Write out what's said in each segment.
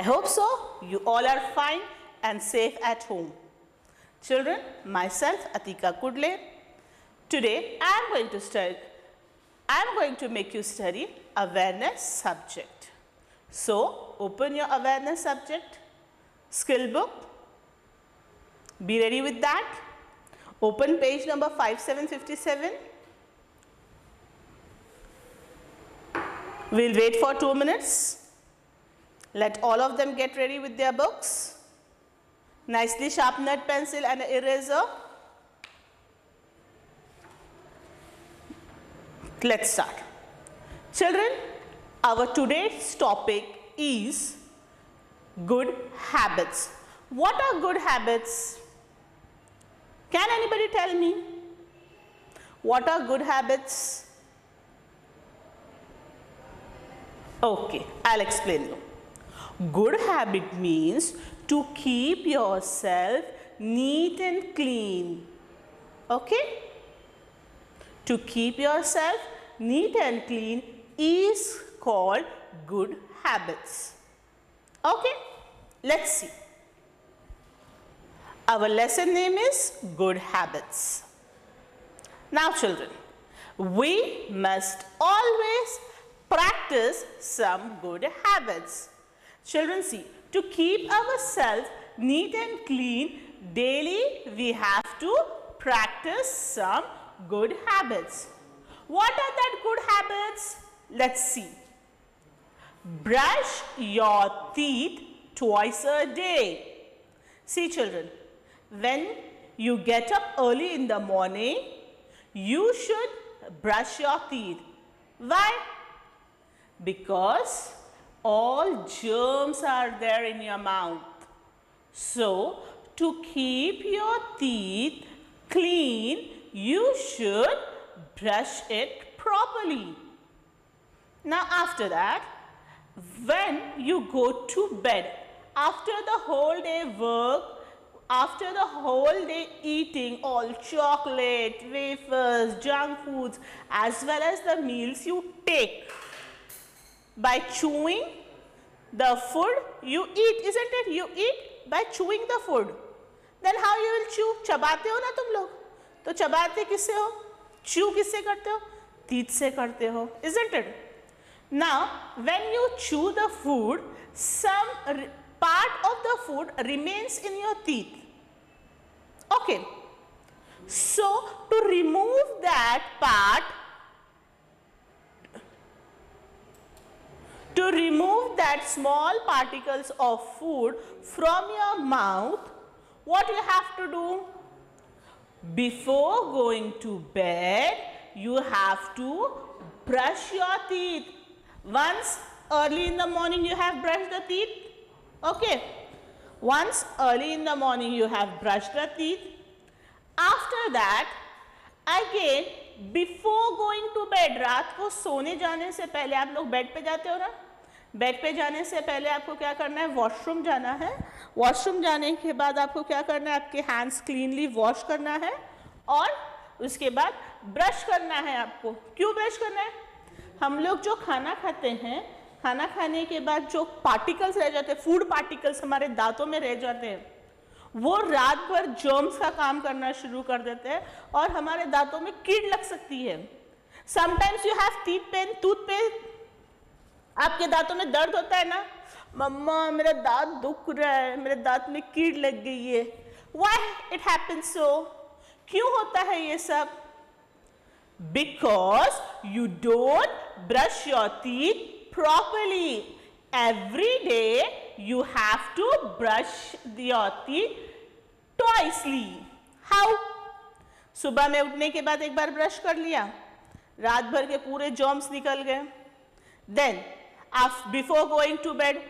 hope so. You all are fine and safe at home. Children, myself Atika Kudle. Today I am going to make you study awareness subject. So open your awareness subject skill book. Be ready with that. Open page number 5757. We'll wait for 2 minutes. Let all of them get ready with their books. Nicely sharpened pencil and an eraser. Let's start. Children, our today's topic is good habits. What are good habits? Can anybody tell me? What are good habits? Okay, I'll explain you. Good habit means to keep yourself neat and clean. Okay? To keep yourself neat and clean is called good habits. Okay? Let's see. Our lesson name is Good Habits. Now children, we must always practice some good habits. Children, see, to keep ourselves neat and clean daily, we have to practice some good habits. What are that good habits? Let's see. Brush your teeth twice a day. See children, when you get up early in the morning, you should brush your teeth. Why? Because all germs are there in your mouth. So, to keep your teeth clean, you should brush it properly. Now, after that, when you go to bed, after the whole day work, after the whole day eating all chocolate, wafers, junk foods, as well as the meals you take, by chewing the food you eat, isn't it? You eat by chewing the food. Then how you will chew? चबाते हो ना तुम लोग? तो चबाते किससे हो? Chew किससे करते हो? Teeth से करते हो, isn't it? Now, when you chew the food, some part of the food remains in your teeth. Okay. So, to remove that part, to remove that small particles of food from your mouth, what you have to do? Before going to bed, you have to brush your teeth. Once early in the morning you have brushed the teeth. Okay. Once early in the morning you have brushed the teeth. After that, again, before going to bed, रात को सोने जाने से पहले आप लोग bed पे जाते हो ना? बेड पे जाने से पहले आपको क्या करना है? वॉशरूम जाना है. वॉशरूम जाने के बाद आपको क्या करना है? आपके हैंड्स क्लीनली वॉश करना है और उसके बाद ब्रश करना है आपको. क्यों ब्रश करना है? हम लोग जो खाना खाते हैं, खाना खाने के बाद जो पार्टिकल्स रह जाते हैं, फूड पार्टिकल्स हमारे दांतों में रह जाते हैं, वो रात भर जर्म्स का काम करना शुरू कर देते हैं और हमारे दांतों में कीड़ लग सकती है. Sometimes you have teeth pain, tooth pain. आपके दांतों में दर्द होता है ना? मम्मा मेरा दांत दुख रहा है, मेरे दांत में कीड़ लग गई है. Why it happens so? क्यों होता है ये सब? Because you don't brush your teeth properly. Every day you have to brush your teeth twicely. How? सुबह में उठने के बाद एक बार ब्रश कर लिया, रात भर के पूरे जर्म्स निकल गए. Then before going to bed,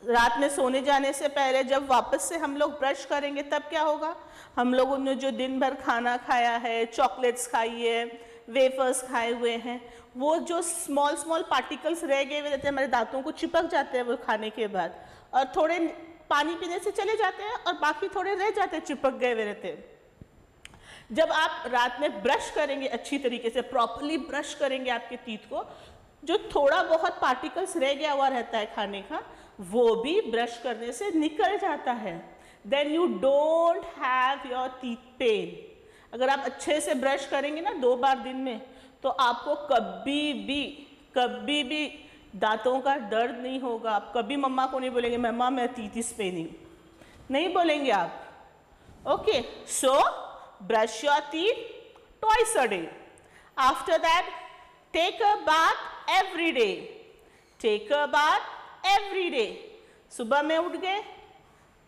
रात में सोने जाने से पहले जब वापस से हम लोग ब्रश करेंगे तब क्या होगा? हम लोगों ने जो दिन भर खाना खाया है, चॉकलेट्स खाई है, वेफर्स खाए हुए हैं, वो जो स्मॉल पार्टिकल्स रह गए हुए रहते हैं हमारे दांतों को चिपक जाते हैं वो खाने के बाद, और थोड़े पानी पीने से चले जाते हैं और बाकी थोड़े रह जाते हैं, चिपक गए हुए रहते हैं. जब आप रात में ब्रश करेंगे, अच्छी तरीके से प्रॉपर्ली ब्रश करेंगे आपके टीथ को, जो थोड़ा बहुत पार्टिकल्स रह गया हुआ रहता है खाने का, वो भी ब्रश करने से निकल जाता है। Then you don't have your teeth pain. अगर आप अच्छे से ब्रश करेंगे ना 2 बार दिन में, तो आपको कभी भी दांतों का दर्द नहीं होगा। आप कभी मम्मा को नहीं बोलेंगे मम्मा मैं टीथ इज पेनिंग, नहीं बोलेंगे आप। Okay, so brush your teeth twice a day. After that take a bath every day. Take a bath every day. सुबह में उठ गए,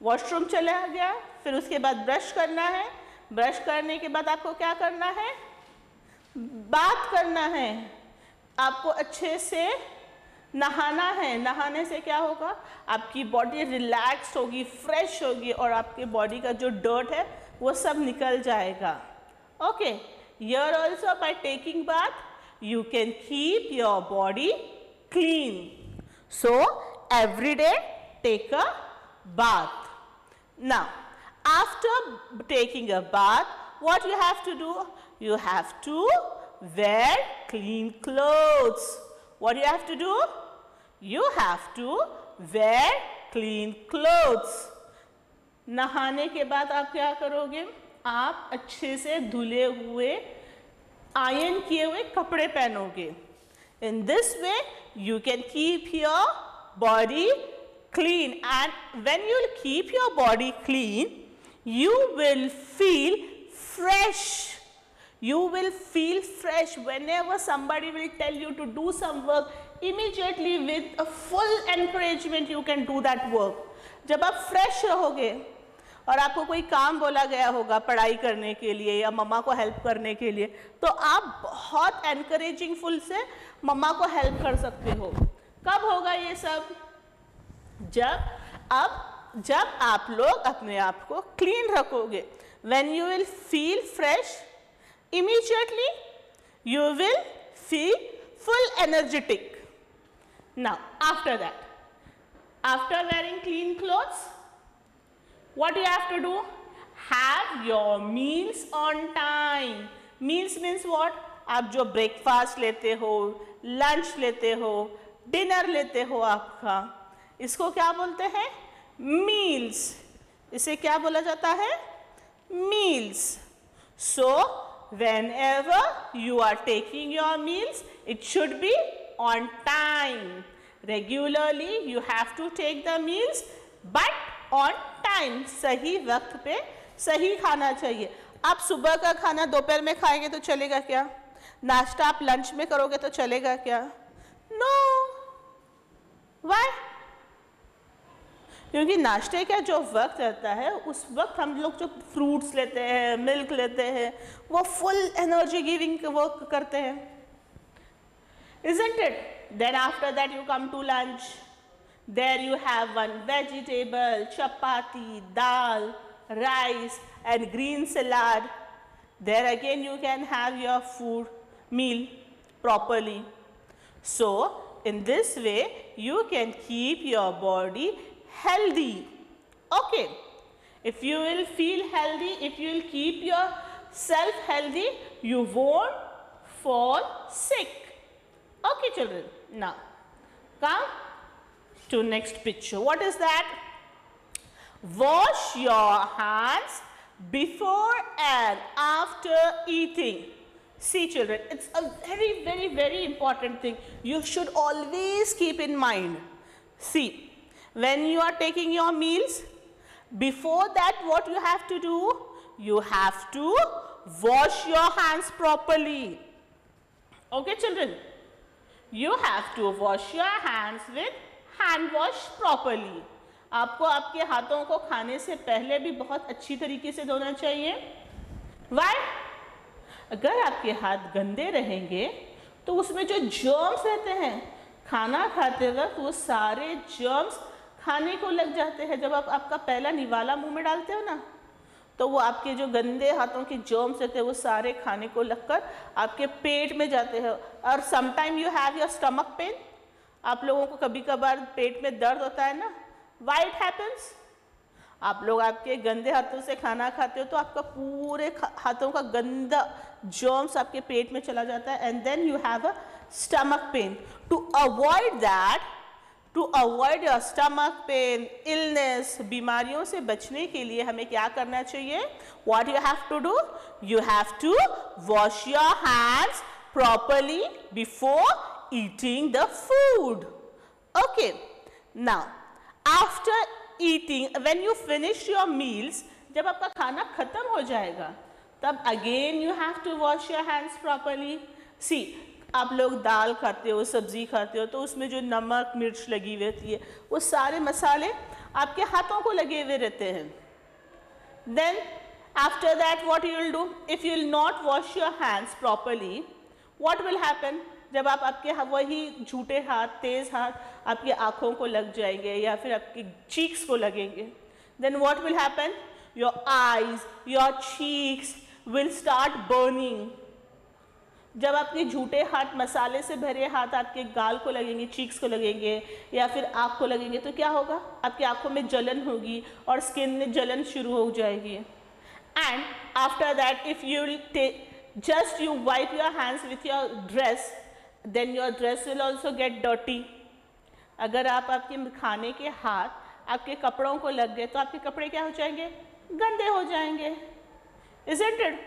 वॉशरूम चला गया, फिर उसके बाद ब्रश करना है। ब्रश करने के बाद आपको क्या करना है? बात करना है। आपको अच्छे से नहाना है। नहाने से क्या होगा? आपकी बॉडी रिलैक्स होगी, फ्रेश होगी और आपके बॉडी का जो डर्ट है वो सब निकल जाएगा। Okay, here also by taking bath you can keep your body clean. So every day take a bath. Now, after taking a bath, what you have to do? You have to wear clean clothes. What do you have to do? You have to wear clean clothes. नहाने के बाद आप क्या करोगे? आप अच्छे से धुले हुए, आयरन किए हुए कपड़े पहनोगे। In this way, you can keep your body clean, and when you keep your body clean, you will feel fresh. You will feel fresh whenever somebody will tell you to do some work. Immediately with a full encouragement you can do that work. जब आप fresh रहोगे और आपको कोई काम बोला गया होगा पढ़ाई करने के लिए या मम्मा को हेल्प करने के लिए, तो आप बहुत encouraging फुल से मम्मा को हेल्प कर सकते हो। कब होगा ये सब? जब आप लोग अपने आप को क्लीन रखोगे। When you will feel fresh, immediately you will feel full energetic. Now, after that, after wearing clean clothes, what you have to do? Have your meals on time. Meals means what? आप जो breakfast लेते हो, lunch लेते हो, dinner लेते हो आपका, इसको क्या बोलते हैं? मील्स। इसे क्या बोला जाता है? Meals. So whenever you are taking your meals, it should be on time. Regularly you have to take the meals, but on time. सही वक्त पे सही खाना चाहिए। आप सुबह का खाना दोपहर में खाएंगे तो चलेगा क्या? नाश्ता आप लंच में करोगे तो चलेगा क्या? नो। Why? क्योंकि नाश्ते का जो वक्त रहता है उस वक्त हम लोग जो फ्रूट्स लेते हैं, मिल्क लेते हैं, वो फुल एनर्जी गिविंग वर्क करते हैं, isn't it? Then after that you come to lunch. There you have one vegetable, chapati, dal, rice and green salad. There again you can have your food meal properly. So in this way you can keep your body healthy. Okay, if you will feel healthy, if you will keep yourself healthy, you won't fall sick. Okay children, now come to next picture. What is that? Wash your hands before and after eating. See children, it's a very important thing. You should always keep in mind. See, when you are taking your meals, before that what you have to do? You have to wash your hands properly. Okay children, you have to wash your hands with hand wash properly. आपको आपके हाथों को खाने से पहले भी बहुत अच्छी तरीके से धोना चाहिए। Why? अगर आपके हाथ गंदे रहेंगे तो उसमें जो जर्म्स रहते हैं, खाना खाते वक्त वो सारे जर्म्स खाने को लग जाते हैं। जब आप आपका पहला निवाला मुंह में डालते हो ना, तो वो आपके जो गंदे हाथों के जर्म्स रहते हैं वो सारे खाने को लगकर आपके पेट में जाते हैं। और sometime you have your stomach pen. आप लोगों को कभी कभार पेट में दर्द होता है ना। Why it happens? आप लोग आपके गंदे हाथों से खाना खाते हो तो आपका पूरे हाथों का गंदा जर्म्स आपके पेट में चला जाता है and then you have a stomach pain. To avoid that, to avoid your stomach pain, illness, बीमारियों से बचने के लिए हमें क्या करना चाहिए? What you have to do? You have to wash your hands properly before eating the food. Okay, now after eating, when you finish your meals, जब आपका खाना खत्म हो जाएगा तब again you have to wash your hands properly. सी, आप लोग दाल खाते हो, सब्जी खाते हो, तो उसमें जो नमक मिर्च लगी हुई रहती है वो सारे मसाले आपके हाथों को लगे हुए रहते हैं. Then after that what you will do? If you will not wash your hands properly, what will happen? जब आप आपके वही झूठे हाथ, तेज हाथ आपकी आँखों को लग जाएंगे या फिर आपकी चीक्स को लगेंगे, then what will happen? Your eyes, your cheeks will start burning. जब आपके झूठे हाथ, मसाले से भरे हाथ आपके गाल को लगेंगे, चीक्स को लगेंगे या फिर आँख को लगेंगे तो क्या होगा? आपकी आँखों में जलन होगी और स्किन में जलन शुरू हो जाएगी. And after that if you just you wipe your hands with your dress, then your dress will also get dirty. अगर आप आपके खाने के हाथ आपके कपड़ों को लग गए तो आपके कपड़े क्या हो जाएंगे? गंदे हो जाएंगे. Isn't it?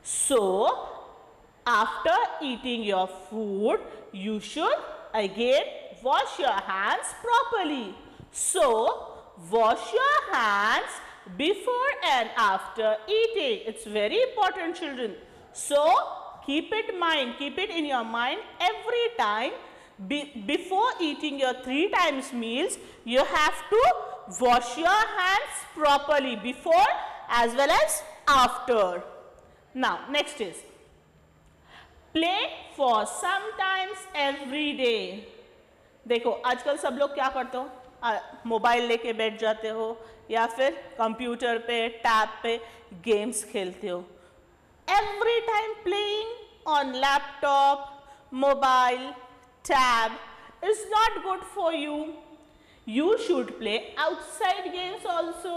So after eating your food, you should again wash your hands properly. So wash your hands before and after eating. It's very important, children. So keep it in your mind every time before eating your 3 times meals, you have to wash your hands properly before as well as after. Now, next is play for sometimes every day. देखो आजकल सब लोग क्या करते हो? Mobile लेके बैठ जाते हो या फिर कंप्यूटर पे, टैब पे गेम्स खेलते हो. Every time playing on laptop, mobile, tab is not good for you. You should play outside games also,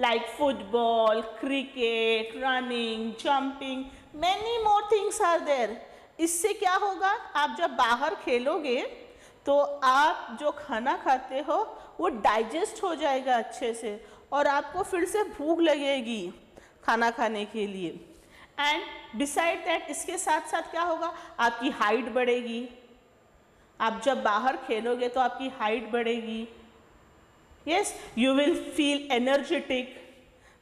like football, cricket, running, jumping, many more things are there. इससे क्या होगा? आप जब बाहर खेलोगे तो आप जो खाना खाते हो वो डाइजेस्ट हो जाएगा अच्छे से और आपको फिर से भूख लगेगी खाना खाने के लिए. एंड बिसाइड दैट, इसके साथ साथ क्या होगा? आपकी हाइट बढ़ेगी. आप जब बाहर खेलोगे तो आपकी हाइट बढ़ेगी. Yes, you will feel energetic.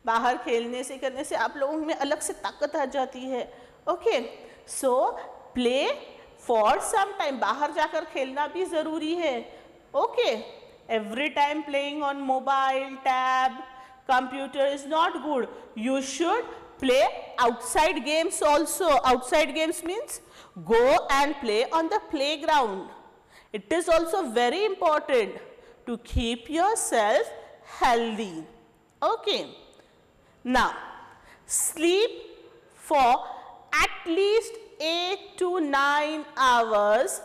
बाहर खेलने से, करने से आप लोगों में अलग से ताकत आ जाती है. Okay, so play for some time. बाहर जाकर खेलना भी ज़रूरी है. Okay, every time playing on mobile, tab, computer is not good. You should play outside games also. Outside games means go and play on the playground. It is also very important to keep yourself healthy. Okay. Now, sleep for at least 8 to 9 hours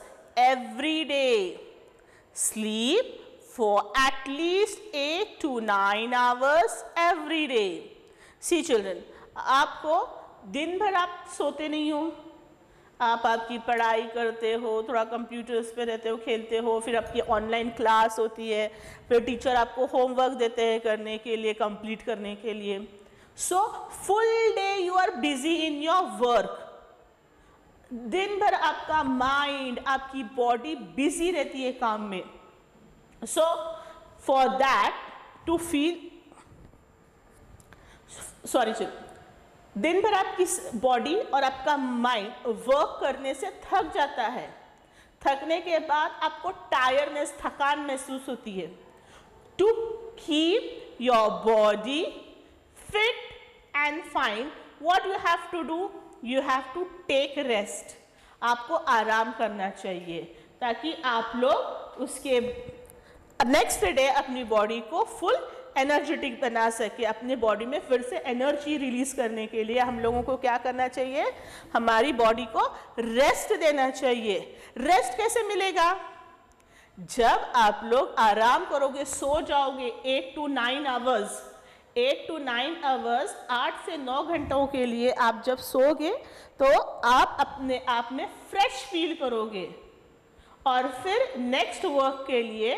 every day. Sleep for at least 8 to 9 hours every day. See children, आपको दिन भर आप सोते नहीं हो. आप आपकी पढ़ाई करते हो, थोड़ा कंप्यूटर्स पे रहते हो, खेलते हो, फिर आपकी ऑनलाइन क्लास होती है, फिर टीचर आपको होमवर्क देते हैं करने के लिए, कंप्लीट करने के लिए. So full day you are busy in your work. दिन भर आपका माइंड, आपकी बॉडी बिजी रहती है काम में. So for that to feel दिन भर आपकी बॉडी और आपका माइंड वर्क करने से थक जाता है. थकने के बाद आपको टायर्डनेस, थकान महसूस होती है. To keep your body fit and fine, what you have to do? You have to take rest. आपको आराम करना चाहिए ताकि आप लोग उसके नेक्स्ट डे अपनी बॉडी को फुल एनर्जेटिक बना सके. अपने बॉडी में फिर से एनर्जी रिलीज करने के लिए हम लोगों को क्या करना चाहिए? हमारी बॉडी को रेस्ट देना चाहिए. रेस्ट कैसे मिलेगा? जब आप लोग आराम करोगे, सो जाओगे 8 to 9 आवर्स, 8 to 9 आवर्स, 8 से 9 घंटों के लिए आप जब सोगे तो आप अपने आप में फ्रेश फील करोगे और फिर नेक्स्ट वर्क के लिए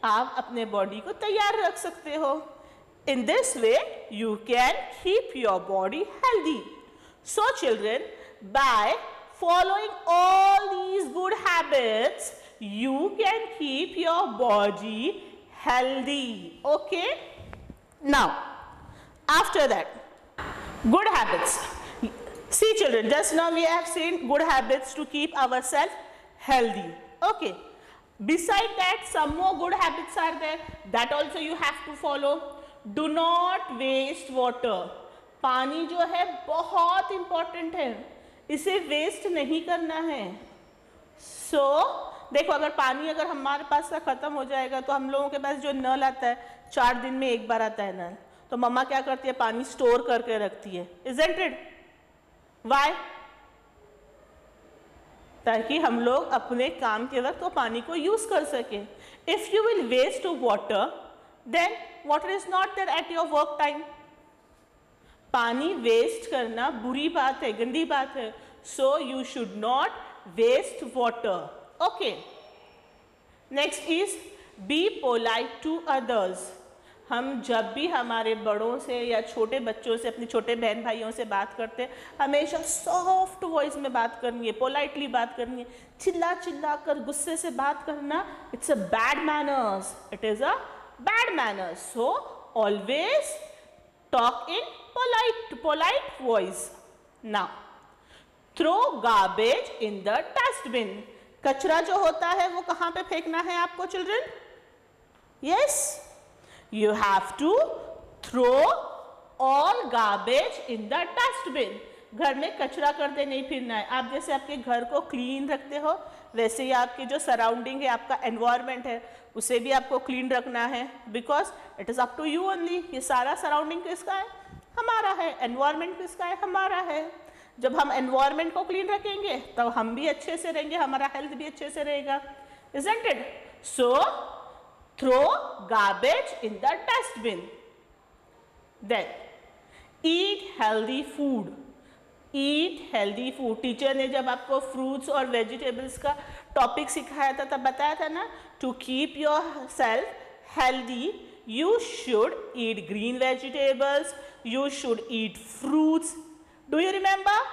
आप अपने बॉडी को तैयार रख सकते हो. In this way, you can keep your body healthy. So children, by following all these good habits, you can keep your body healthy. Okay? Now, after that, good habits. See children, just now we have seen good habits to keep ourselves healthy. Okay. Beside that, some more good habits are there. That also you have to follow. Do not waste water. पानी जो है बहुत important है, इसे waste नहीं करना है. सो देखो, अगर पानी अगर हमारे पास से ख़त्म हो जाएगा तो हम लोगों के पास जो नल आता है 4 दिन में एक बार आता है नल, तो मम्मा क्या करती है, पानी स्टोर करके रखती है. Isn't it? Why? ताकि हम लोग अपने काम के वक्त वो पानी को यूज़ कर सकें. If you will waste water, then water is not there at your work time. पानी वेस्ट करना बुरी बात है, गंदी बात है. So you should not waste water. Okay. Next is be polite to others. हम जब भी हमारे बड़ों से या छोटे बच्चों से, अपने छोटे बहन भाइयों से बात करते हैं, हमेशा सॉफ्ट वॉइस में बात करनी है, पोलाइटली बात करनी है. चिल्ला चिल्ला कर गुस्से से बात करना, it's a bad manners. It is a bad manners. So always talk in polite voice. Now throw garbage in the dustbin. कचरा जो होता है वो कहाँ पे फेंकना है आपको children? Yes, you have to throw all garbage in the dustbin. घर में कचरा करते नहीं फिरना है. आप जैसे आपके घर को क्लीन रखते हो, वैसे ही आपकी जो सराउंडिंग है, आपका एनवायरनमेंट है, उसे भी आपको क्लीन रखना है. Because it is up to you only. ये सारा सराउंडिंग किसका है? हमारा है. एनवायरनमेंट किसका है? हमारा है. जब हम एनवायरनमेंट को क्लीन रखेंगे तब हम भी अच्छे से रहेंगे, हमारा हेल्थ भी अच्छे से रहेगा. Isn't it? So throw garbage in the dustbin. Then eat healthy food. Eat healthy food. Teacher ने जब आपको फ्रूट्स और वेजिटेबल्स का टॉपिक सिखाया था तब बताया था ना, to keep yourself healthy you should eat green vegetables, you should eat fruits. Do you remember?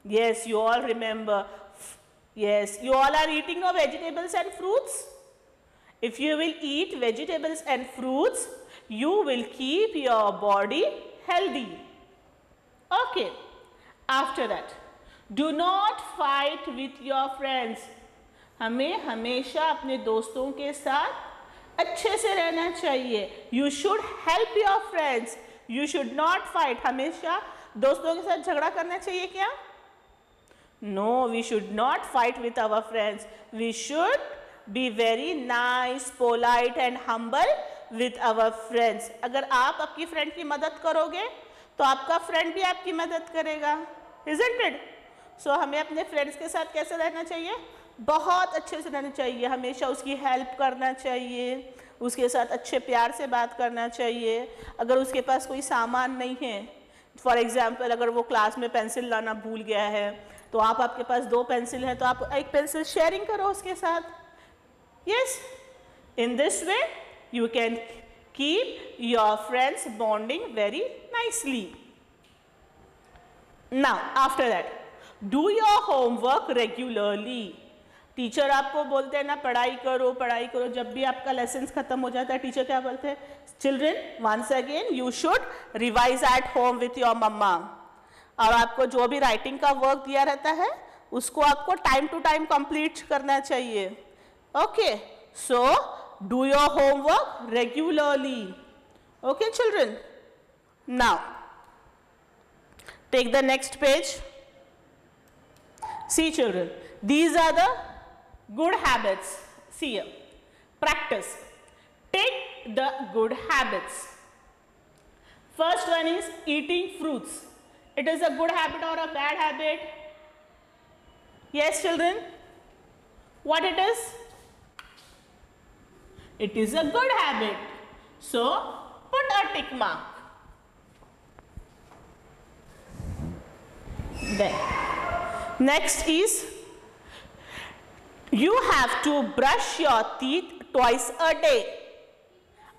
yes, you all remember. Yes, you all are eating your vegetables and fruits. If you will eat vegetables and fruits, you will keep your body healthy. Okay. After that, do not fight with your friends. हमें हमेशा अपने दोस्तों के साथ अच्छे से रहना चाहिए. You should help your friends. You should not fight. हमेशा दोस्तों के साथ झगड़ा करना चाहिए क्या? No, we should not fight with our friends. We should be very nice, polite and humble with our friends. अगर आप आपकी फ्रेंड की मदद करोगे तो आपका फ्रेंड भी आपकी मदद करेगा. Isn't it? So हमें अपने फ्रेंड्स के साथ कैसे रहना चाहिए? बहुत अच्छे से रहना चाहिए. हमेशा उसकी हेल्प करना चाहिए, उसके साथ अच्छे प्यार से बात करना चाहिए. अगर उसके पास कोई सामान नहीं है, फॉर एग्जाम्पल अगर वो क्लास में पेंसिल लाना भूल गया है तो आपके पास 2 पेंसिल है तो आप एक पेंसिल शेयरिंग करो उसके साथ. Yes, in this way you can keep your friends bonding very nicely. Now after that, do your homework regularly. Teacher आपको बोलते हैं ना पढ़ाई करो पढ़ाई करो. जब भी आपका लेसन्स खत्म हो जाता है टीचर क्या बोलते हैं? Children, once again you should revise at home with your mamma. और आपको जो भी राइटिंग का वर्क दिया रहता है उसको आपको टाइम टू टाइम कंप्लीट करना चाहिए. Okay, so do your homework regularly. Okay children. Now take the next page. See children, these are the good habits. See here, practice. Take the good habits. First one is eating fruits. It is a good habit or a bad habit? Yes children, what it is? It is a good habit. So put a tick mark. Then next is you have to brush your teeth twice a day.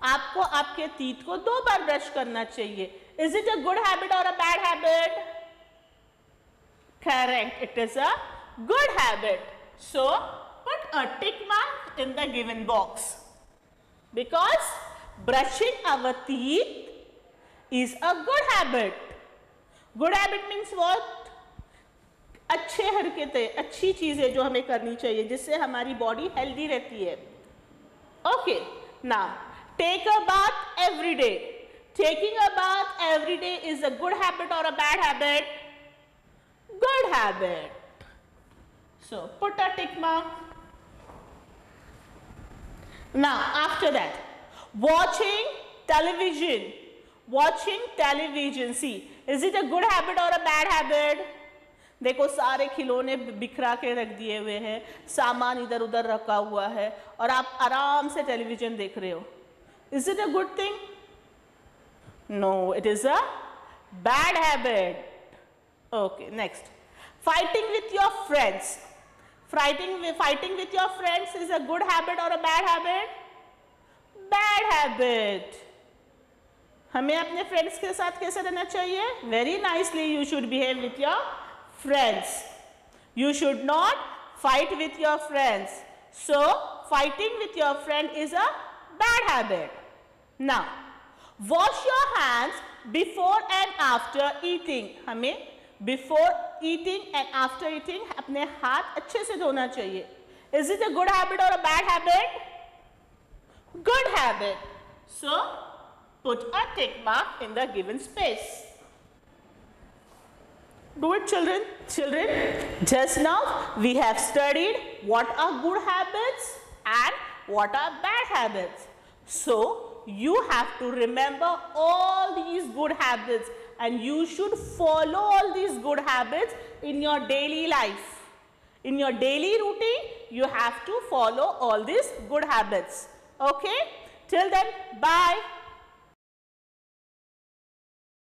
आपको आपके teeth को 2 बार brush करना चाहिए. Is it a good habit or a bad habit? Correct. It is a good habit. So put a tick mark in the given box. Because brushing our teeth is a good habit. Good habit means what? अच्छे हरकतें, अच्छी चीजें जो हमें करनी चाहिए जिससे हमारी बॉडी हेल्दी रहती है. Okay, now take a bath every day. Taking a bath every day is a good habit और a bad habit? Good habit. So put a tick mark. Now after that, watching television. Watching television. See, is it a good habit or a bad habit? देखो सारे खिलौने बिखरा के रख दिए हुए हैं, सामान इधर उधर रखा हुआ है और आप आराम से टेलीविजन देख रहे हो. Is it a good thing? No, it is a bad habit. Okay, next. Fighting with your friends. Fighting with your friends is a good habit or a bad habit? Bad habit. हमें अपने friends के साथ कैसे रहना चाहिए? Very nicely you should behave with your friends. You should not fight with your friends. So fighting with your friend is a bad habit. Now wash your hands before and after eating. हमें before eating and after eating अपने हाथ अच्छे से धोना चाहिए. Is it a good habit or a bad habit? Good habit. So put a tick mark in the given space. Do it, children. Children, just now we have studied what are good habits and what are bad habits. So you have to remember all these good habits and you should follow all these good habits in your daily life. In your daily routine, you have to follow all these good habits. Okay? Till then, bye.